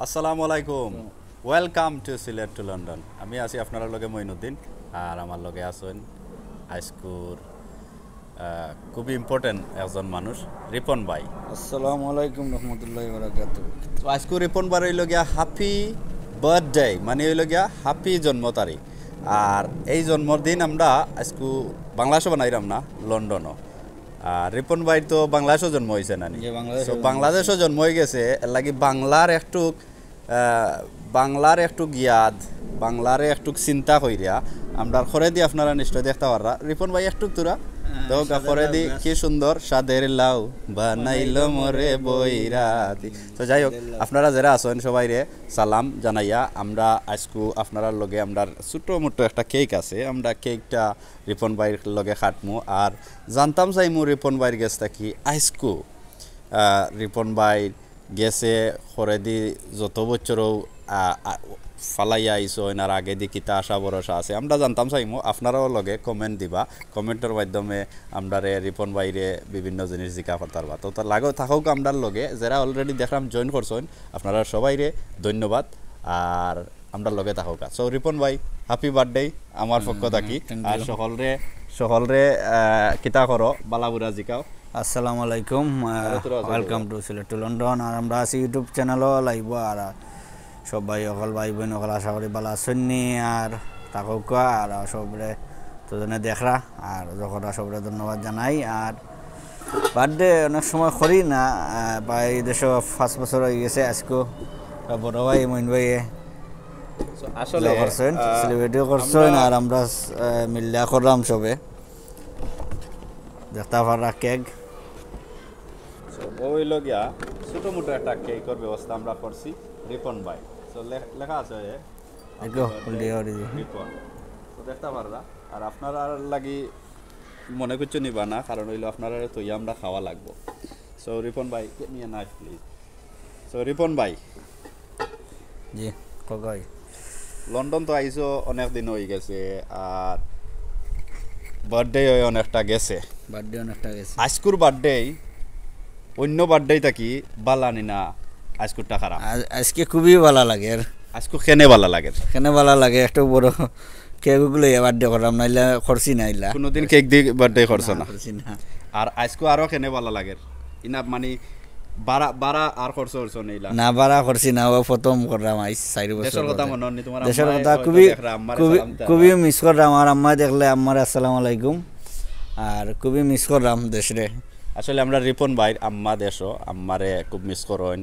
আসসালামু আলাইকুম welcome to Sylhet to London আমি আছি আপনার লগে মঈনুদ্দিন আর আমার লগে আছেন আইস্কুর খুবই ইম্পর্টেন্ট একজন মানুষ রিপন ভাই। আসসালামু আলাইকুম রহমতুল্লাহি বারাকাতু। তো আইস্কু রিপন ভাই হইল গিয়া হ্যাপি বার্থডে মানে হইল গিয়া হ্যাপি জন্ম তারিখ। আর এই জন্মদিন আমরা আইস্কু বাংলাদেশও বানাইলাম না লন্ডনও। আর রিপন ভাই তো বাংলাদেশও জন্ম হয়েছে না যে বাংলাদেশে বাংলাদেশও জন্ম হয়ে গেছে এর লাগি বাংলার একটু গিয়াদ বাংলার একটু চিন্তা কইরা আমরা করে দি আপনারা নিশ্চয় দেখতে পাররা রিপন ভাই একটু তোরা তো করে দি কি সুন্দর সাদের লাউ বানাইলো মোরে বইরাতি। তো যাই হোক আপনারা যারা আছেন সবাই রে সালাম জানাইয়া আমরা আজকু আপনার লগে আমরা ছোট মোটো একটা কেক আছে আমরা কেকটা রিপন ভাইয়ের লগে খাটমু আর জানতাম চাইমু রিপন ভাইয়ের গেছ থাকি আজকু রিপন ভাই গেছে করে দি যত বছরও ফালাইয়া আইসো এনার আগে দি কিতা আশা ভরসা আছে আমরা জানতাম চাইমু আপনারাও লগে কমেন্ট দিবা কমেন্টের মাধ্যমে আমরা রিপন বাইরে বিভিন্ন জিনিস জিকা পারতারবা তো তার লাগেও থাকুক আমরার লগে যারা অলরেডি দেখলাম জয়েন করছেন আপনারা সবাইরে ধন্যবাদ আর আমরা লগে থাকুক। সো রিপন ভাই হ্যাপি বার্থডে আমার পক্ষ থাকি আর সকলরে কিতা করো বালাবুরা জিকাও। আসসালামু আলাইকুম, welcome to Sylhet to London. আর আমরা আছি ইউটিউব চ্যানেলও লাইব আর সবাই অকল ভাই বোন অকল আশা করি বালা শুননি আর থাকুক আর সবরে তোজনে দেখরা আর যখন সবরে ধন্যবাদ জানাই। আর বার্থডে অনেক সময় করি না প্রায় 5 বছর হয়ে গেছে আজকে বড় ভাই মইন ভাইয়ে আসলে করছেন সেলিব্রেটিও করছেন আর আমরা মিল্লা করলাম সবে দেখতে পারা কেক ওই লগিয়া ছোট মোটো একটা কেকের ব্যবস্থা আমরা করছি রিপন ভাই। তো লেখা আছে রিপন তো দেখতে পাররা আর আপনারা লাগি মনে করছো নিবা না কারণ হইলো আপনারা তো আমরা খাওয়া লাগবো। সো রিপন ভাই নিয়ে নাইফ প্লিজ। সো রিপন ভাই জি কগাই লন্ডন তো আইসো অনেক দিন হয়ে গেছে আর বার্থডে অনেকটা গেছে আজকুর বার্থডে অন্য বার্থডে থাকি বালানি না আজকুরটা খারাপ আজকে খুবই ভালো লাগে আজকু কেনে ভালো লাগে একটু বড় কেকগুলো বার্থডে করলাম নাইলে করছি নাইলা কোনোদিন কেক দিয়ে বার্থডে করছো না আর আজকু আরো কেনে ভালো লাগে ইনা মানে বারা আর করছো নাইলা না বারা করছি না ও প্রথম করলাম 4 বছর দেশের কথা মনে নি তোমার দেশের কথা খুবই মিস করলাম আর আম্মা দেখলে আম্মার আসসালামু আলাইকুম আর খুবই মিস করলাম দেশরে। আসলে আমরা রিপন ভাইয়ের আম্মা দেশও আম্মারে খুব মিস করেন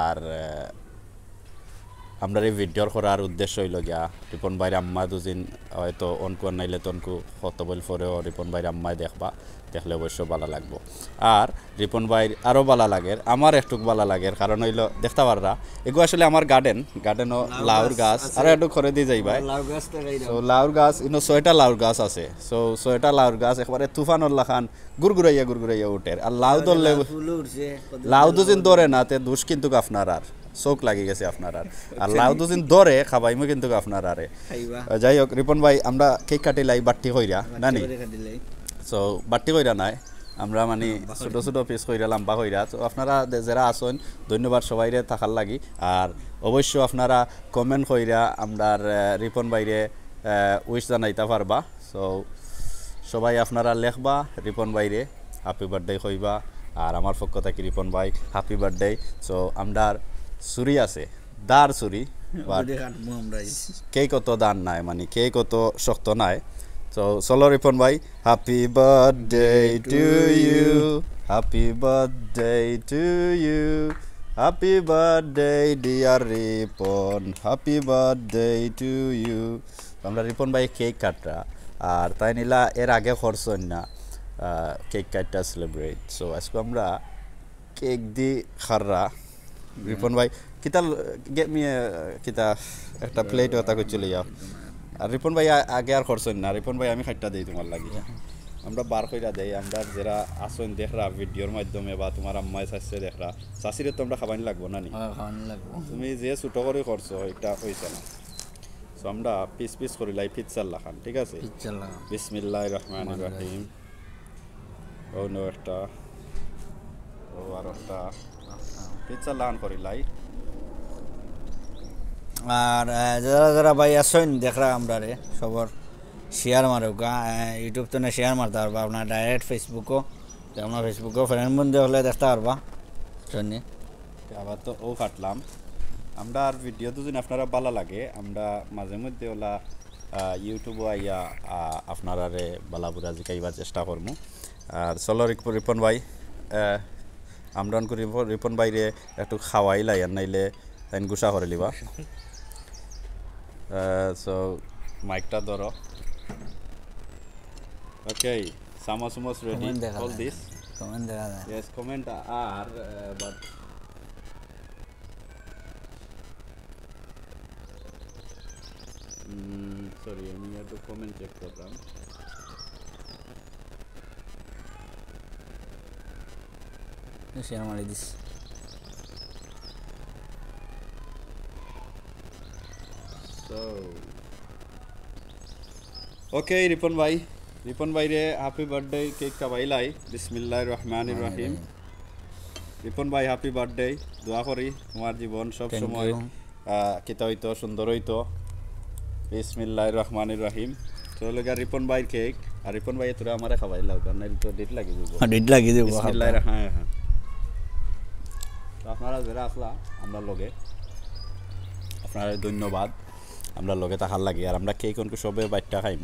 আর আমরা এই ভিডিওর করার উদ্দেশ্য হইল গিয়া রিপন ভাইয়ের আম্মা দুদিন হয়তো অনকুয়ার নাইলে তনকু কত বল পরেও রিপন ভাইয়ের আম্মাই দেখবা দেখলে অবশ্য ভালো লাগবো আর রিপন ভাইয়ের আরও ভালো লাগে আমার একটু ভালো লাগে কারণ হইলো দেখতে পাররা এগুলো আসলে আমার গার্ডেনও লাউর গাছ আরও একটু করে দিয়ে যাইবা তো লাউর গাছ ইনো 6টা লাউর গাছ আছে সো 6টা লাউর গাছ একবারে তুফানোর লাখান গুড়গুড়াইয়া উঠে আর লাউ দুদিন ধরে না তে দুষ কিন্তু আপনার আর চোখ লাগি গেছে আপনার আর লাউ দুদিন ধরে খাবাইমো কিন্তু আপনার আরে যাই হোক রিপন ভাই আমরা কেক কাটিলাই বাট্টি কইরা নানি সো বাট্টি কইরা নাই আমরা মানে ছোট ছোট পিস কইরা লম্বা কইরা তো আপনারা যারা আছেন ধন্যবাদ সবাইরে থাকার লাগি আর অবশ্য আপনারা কমেন্ট কইরা আমরার রিপন ভাইরে উইশ জানাইতে পারবা। সো সবাই আপনারা লেখবা রিপন ভাইরে হ্যাপি বার্থডে কইবা আর আমার পক্ষ থেকে রিপন ভাই হ্যাপি বার্থডে। সো আমরার ছুরি আছে দার ছুরি কেক অত দান নাই মানে কেক অত শক্ত নাই। তো চলো রিপন ভাই happy birthday to you happy birthday to you happy birthday dear Ripon happy birthday to you. আমরা রিপন ভাই কেক কাটরা আর তাই নিলা এর আগে খরচন না কেক কাটটা সেলিব্রেট। সো আজকে আমরা কেক দি খাররা রিপন ভাই কিতা গেট মি কিতা একটা প্লেট ওটা করে চলে যাও আর রিপন ভাই আগে আর খরচ না রিপন ভাই আমি খাইটা দেই তোমার লাগি আমরা বার কইরা দেই আমরা যারা আসন দেখরা ভিডিওর মাধ্যমে বা তোমার আম্মাই চাইছে দেখরা চাষিরে তো আমরা খাবানি লাগবো না নি তুমি যে ছোট করে করছো এটা হইছে না। সো আমরা পিস পিস করি লাই পিৎজাল্লা খান ঠিক আছে বিসমিল্লাহির রহমানির রহিম। ও নো একটা ও আর একটা পিৎজা লান করি লাই আর যারা যারা ভাই আসেন দেখরা আমরা রে সবর শেয়ার মারুকা ইউটিউব তো না শেয়ার মারতে পারবা আপনার ডাইরেক্ট ফেসবুকও আপনার ফেসবুকও ফ্রেন্ড বন্ধু হলে দেখতে পারবা শুনি আবার তো ও ফাটলাম আমরা আর ভিডিও দুদিন আপনারা ভালো লাগে আমরা মাঝে মধ্যে ওলা ইউটিউবে আইয়া আপনারা রে বালা বুড়া জিকাইবার চেষ্টা করবো আর চলো রিপন ভাই আমরা রিপন ভাইরে একটু খাওয়াই লাই আর নাইলে তাই গুসা করে লিবা সো মাইকটা ধরো ওকে সামোস মোস রেডি অল দিস কমেন্ট দেখা যায় yes comment are but sorry আমি একটু কমেন্ট চেক করলাম শেয়ার মারি দিস so okay রিপন ভাই রে হ্যাপি বার্থডে কেক খাওয়াইলাই বিসমিল্লাহির রহমানির রহিম রিপন ভাই হ্যাপি বার্থডে দোয়া করি তোমার জীবন সব সময় কিতা হইতো সুন্দর হইতো বিসমিল্লাহির রহমানির রহিম চলো গা রিপন ভাই কেক আর রিপন ভাই তোরা আমারে খাওয়াইলাও কারণ তো ডেট লাগি দিব বিসমিল্লাহির হ্যাঁ তো আপনারা যারা আসলা আমরা লগে আপনারা ধন্যবাদ আমরা লগে থাকার লাগে আর আমরা কেক অনকু সবে বাইটটা খাইম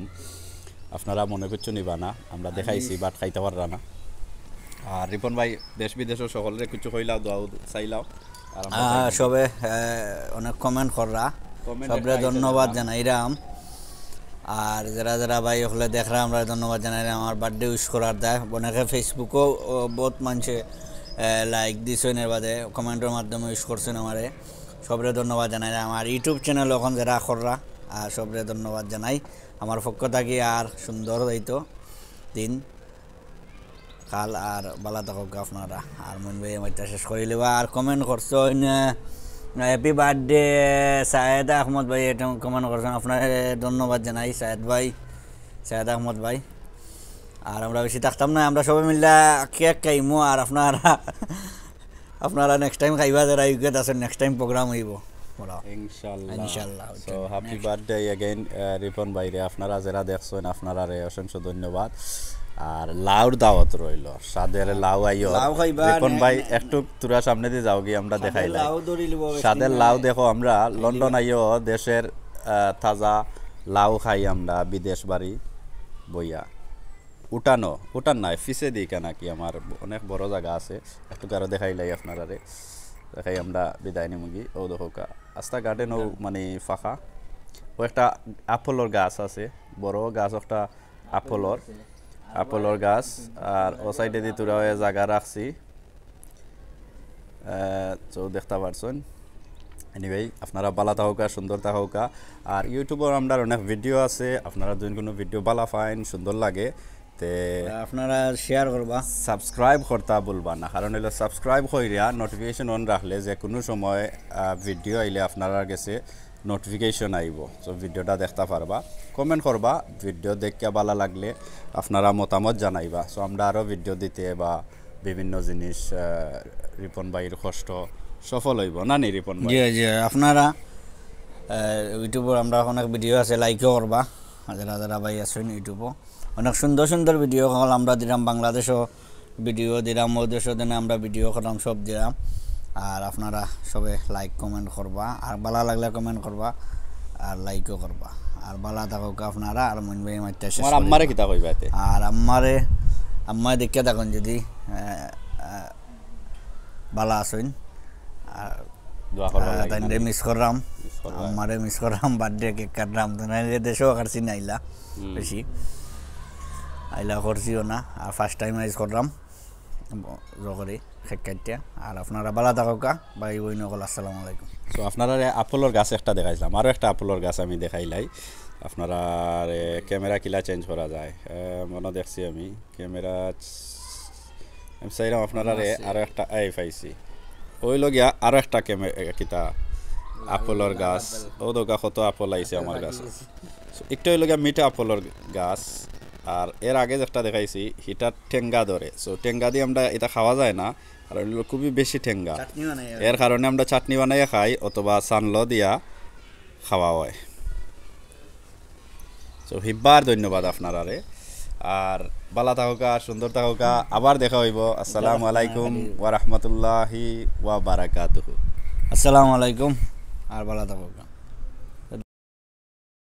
আপনারা মনে করছো নিবা না আমরা দেখাইছি বাট খাইতে পাররা না আর রিপন ভাই দেশ বিদেশের সকলের কিছু কইলাও দোয়াও চাইলাও আর সবে অনেক কমেন্ট কররা সবরে ধন্যবাদ জানাইরাম আর যারা যারা ভাই হলে দেখরা আমরা ধন্যবাদ জানাইরাম আমার বার্থডে উইশ করার দেয় অনেকে ফেসবুকও বহুত মানুষে লাইক দিছেন এর বাদে কমেন্টের মাধ্যমে উইশ করছেন আমারে সবরে ধন্যবাদ জানাইরাম আমার ইউটিউব চ্যানেল এখন যারা কররা আর সবরে ধন্যবাদ জানাই আমার পক্ষ থাকি আর সুন্দর হইতো দিন কাল আর বালা থাকুক আপনারা আর মন ভাই আমারটা শেষ করে লিবা আর কমেন্ট করছো হ্যাপি বার্থডে সায়েদ আহমদ ভাই এটা কমেন্ট করছেন আপনার ধন্যবাদ জানাই সায়েদ আহমদ ভাই আর আমরা বেশি থাকতাম না আমরা সবাই মিলে কেক খাইমো আর আপনারা নেক্সট টাইম খাইবা যারা ইউকেট আছেন নেক্সট টাইম প্রোগ্রাম হইব ইনশাআল্লাহ so happy birthday again Ripon ভাই রে আপনারা যারা দেখছেন আপনারা রে অসংখ্য ধন্যবাদ আর লাউর দাওয়াত রইল সাদের লাউ আইও রিপন ভাই একটু তোরা সামনে দিয়ে যাও গিয়ে আমরা দেখাইলাম সাদের লাউ দেখো আমরা লন্ডন আইও দেশের তাজা লাউ খাই আমরা বিদেশ বাড়ি বইয়া উঠান নাই ফিসে দিই কেন কি আমার অনেক বড় জায়গা আছে একটু কারো দেখাইলাই আপনারা রে দেখাই আমরা বিদায় নিমুগি ও দেখো আস্তা গার্ডেনও মানে ফাঁকা ও একটা আপেলর গাছ আছে বড় গাছ একটা আপেলর গাছ আর ও সাইডে দিয়ে তোরা জায়গা রাখছি তো দেখতে পারছেন এনিওয়ে আপনারা বালা থাকুকা সুন্দর থাকুকা আর ইউটিউবে আমরা অনেক ভিডিও আছে আপনারা যদি কোনো ভিডিও বালা পাইন সুন্দর লাগে তে আপনারা শেয়ার করবা সাবস্ক্রাইব করতে ভুলবা না কারণ হলো সাবস্ক্রাইব কইরা নোটিফিকেশন অন রাখলে যে কোনো সময় ভিডিও আইলে আপনারা কাছে নোটিফিকেশন আইব সো ভিডিওটা দেখতে পারবা কমেন্ট করবা ভিডিও দেখে ভালো লাগলে আপনারা মতামত জানাইবা সো আমরা আরও ভিডিও দিতে বা বিভিন্ন জিনিস রিপন ভাইয়ের কষ্ট সফল হইব না নি রিপন ভাই জি আপনারা ইউটিউবে আমরা অনেক ভিডিও আছে লাইকও করবা যারা যারা ভাই আছেন ইউটিউবও অনেক সুন্দর সুন্দর ভিডিও কল আমরা দিলাম বাংলাদেশও ভিডিও দিলাম ও দেশও দিনে আমরা ভিডিও করলাম সব দিলাম আর আপনারা সবে লাইক কমেন্ট করবা আর ভালো লাগলে কমেন্ট করবা আর লাইকও করবা আর ভালো থাকুক আপনারা আর মন ভাই মাইটা শেষ আমার আম্মারে কিতা কইবা এতে আর আম্মায় দেখে থাকুন যদি ভালো আছেন আর দোয়া করবা তাইরে মিস করলাম আমারে মিস করলাম বার্থডে কেক কাটলাম তো নাইলে দেশও কাটছি নাইলা বেশি আইলা করছিও না আর ফার্স্ট টাইম আইজ করলাম জগরে কেক কাটিয়া আর আপনারা ভালো থাকুকা ভাই বোন সকল আসসালামু আলাইকুম সো আপনারা আপেলর গাছ একটা দেখাইলাম আরও একটা আপেলর গাছ আমি দেখাইলাই আপনারা ক্যামেরা কিলা চেঞ্জ করা যায় মনে দেখছি আমি ক্যামেরা আমি চাইলাম আপনারা আরও একটা পাইছি ওই লগিয়া আরও একটা কিতা আপেলর গাছ ও দোকা কত আপেল আইছে আমার গাছে একটু ওই লগিয়া মিঠা আপেলর গাছ আর এর আগে যেটা দেখাইছি হিটার ঠেঙ্গা ধরে সো ঠেঙ্গা দিয়ে আমরা এটা খাওয়া যায় না কারণ খুবই বেশি ঠেঙ্গা এর কারণে আমরা চাটনি বানাইয়া খাই অথবা সানলো দিয়া খাওয়া হয়। তো হিব্বার ধন্যবাদ আপনারারে, আর বালা থাকা সুন্দর থাকা, আবার দেখা হইব। আসসালামু আলাইকুম ওয়া রাহমাতুল্লাহি ওয়া বারাকাতুহু। আসসালামু আলাইকুম আর ভালো থাকুক।